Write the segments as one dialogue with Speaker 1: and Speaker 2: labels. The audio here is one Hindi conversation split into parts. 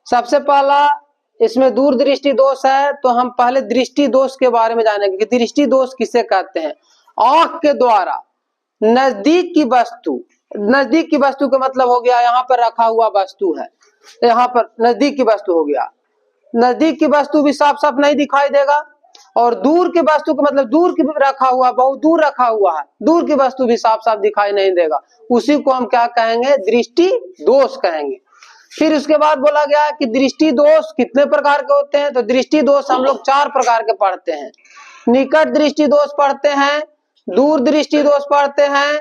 Speaker 1: सबसे पहला इसमें दूरदृष्टि दोष है, तो हम पहले दृष्टि दोष के बारे में जानेंगे कि दृष्टि दोष किसे कहते हैं। आंख के द्वारा नजदीक की वस्तु का मतलब हो गया यहाँ पर रखा हुआ वस्तु है, यहाँ पर नजदीक की वस्तु हो गया। नजदीक की वस्तु भी साफ साफ नहीं दिखाई देगा, और दूर की वस्तु का मतलब दूर की रखा हुआ, बहुत दूर रखा हुआ है, दूर की वस्तु भी साफ साफ दिखाई नहीं देगा, उसी को हम क्या कहेंगे, दृष्टि दोष कहेंगे। फिर उसके बाद बोला गया कि दृष्टि दोष कितने प्रकार के होते हैं, तो दृष्टि दोष हम लोग 4 प्रकार के पढ़ते हैं। निकट दृष्टि दोष पढ़ते हैं, दूर दृष्टि दोष पढ़ते हैं,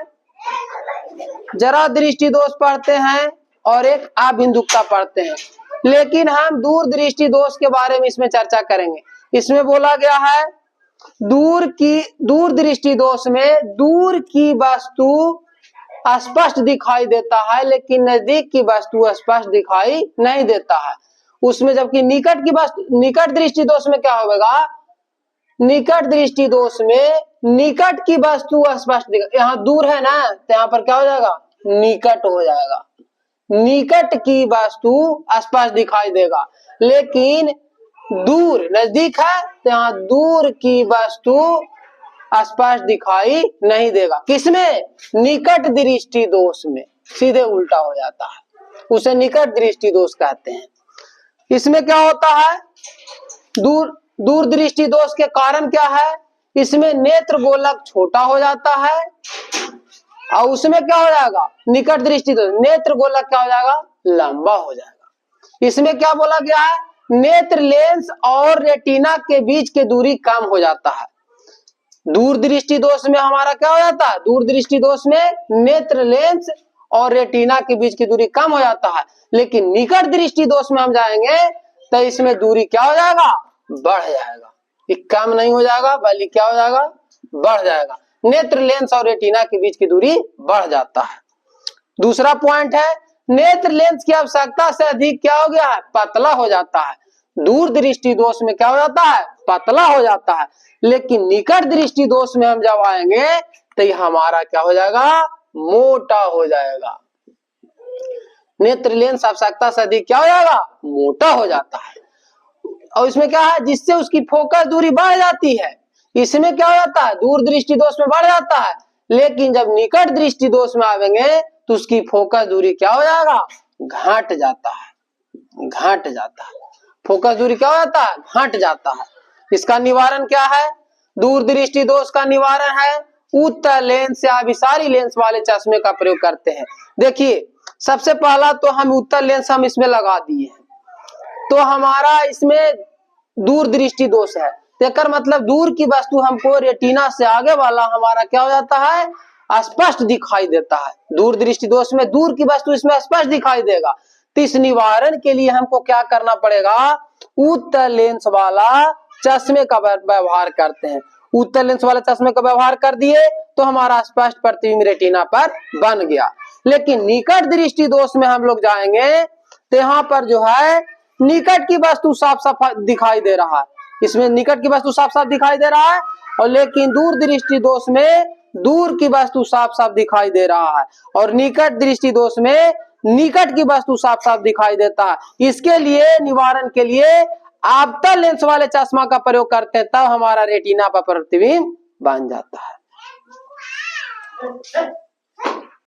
Speaker 1: जरा दृष्टि दोष पढ़ते हैं, और एक अबिंदुकता पढ़ते हैं। लेकिन हम दूर दृष्टि दोष के बारे में इसमें चर्चा करेंगे। इसमें बोला गया है दूर दृष्टि दोष में दूर की वस्तु स्पष्ट दिखाई देता है, लेकिन नजदीक की वस्तु स्पष्ट दिखाई नहीं देता है उसमें। जबकि निकट दृष्टि दोष में क्या होगा, निकट दृष्टि दोष में निकट की वस्तु स्पष्ट दिखाई, यहाँ दूर है ना, तो यहाँ पर क्या हो जाएगा, निकट हो जाएगा। निकट की वस्तु स्पष्ट दिखाई देगा, लेकिन दूर नजदीक है तो यहाँ दूर की वस्तु स्पष्ट दिखाई नहीं देगा। किसमें, निकट दृष्टि दोष में सीधे उल्टा हो जाता है, उसे निकट दृष्टि दोष कहते हैं। इसमें क्या होता है, दूर दृष्टि दोष के कारण क्या है, इसमें नेत्र गोलक छोटा हो जाता है, और उसमें क्या हो जाएगा, निकट दृष्टि दोष नेत्र गोलक क्या हो जाएगा, लंबा हो जाएगा। इसमें क्या बोला गया है, नेत्र लेंस और रेटिना के बीच की दूरी कम हो जाता है। दूर दृष्टि दोष में हमारा क्या हो जाता है, दूर दृष्टि दोष में नेत्र लेंस और रेटिना के बीच की दूरी कम हो जाता है, लेकिन निकट दृष्टि दोष में हम जाएंगे तो इसमें दूरी क्या हो जाएगा, बढ़ जाएगा। ये कम नहीं हो जाएगा बल्कि क्या हो जाएगा, बढ़ जाएगा। नेत्र लेंस और रेटिना के बीच की दूरी बढ़ जाता है। दूसरा पॉइंट है, नेत्र लेंस की आवश्यकता से अधिक क्या हो गया है, पतला हो जाता है। दूर दृष्टि दोष में क्या हो जाता है, पतला हो जाता है, लेकिन निकट दृष्टि दोष में हम जब आएंगे तो ये हमारा क्या हो जाएगा, मोटा हो जाएगा। नेत्र लेंस आवश्यकता से अधिक क्या हो जाएगा, मोटा हो जाता है। और इसमें क्या है, जिससे उसकी फोकस दूरी बढ़ जाती है। इसमें क्या हो जाता है, दूर दृष्टि दोष में बढ़ जाता है, लेकिन जब निकट दृष्टि दोष में आवेंगे तो उसकी फोकस दूरी क्या हो जाएगा, घट जाता है, घट जाता है। फोकस दूरी क्या हो जाता है, घट जाता है। इसका निवारण क्या है, दूर दृष्टि दोष का निवारण है उत्तल लेंस या अभिसारी लेंस वाले चश्मे का प्रयोग करते हैं। देखिए सबसे पहला तो हम उत्तल लेंस हम इसमें लगा दिए हैं, तो हमारा इसमें दूर दृष्टि दोष है, तेकर मतलब दूर की वस्तु हमको रेटिना से आगे वाला हमारा क्या हो जाता है, स्पष्ट दिखाई देता है। दूर दृष्टि दोष में दूर की वस्तु इसमें स्पष्ट दिखाई देगा। तो इस निवारण के लिए हमको क्या करना पड़ेगा, उत्तल लेंस वाला चश्मे का व्यवहार करते हैं। उत्तल लेंस वाले चश्मे का व्यवहार कर दिए तो हमारा स्पष्ट प्रतिबिंब रेटिना पर बन गया। लेकिन निकट दृष्टि दोष में हम लोग जाएंगे तो यहाँ पर जो है निकट की वस्तु साफ साफ दिखाई दे रहा है, इसमें निकट की वस्तु साफ साफ दिखाई दे रहा है, और लेकिन दूर दृष्टि दोष में दूर की वस्तु साफ साफ दिखाई दे रहा है, और निकट दृष्टि दोष में निकट की वस्तु साफ साफ दिखाई देता है। इसके लिए निवारण के लिए आपतन लेंस वाले चश्मा का प्रयोग करते हैं, तब हमारा रेटिना पर प्रतिबिंब बन जाता है।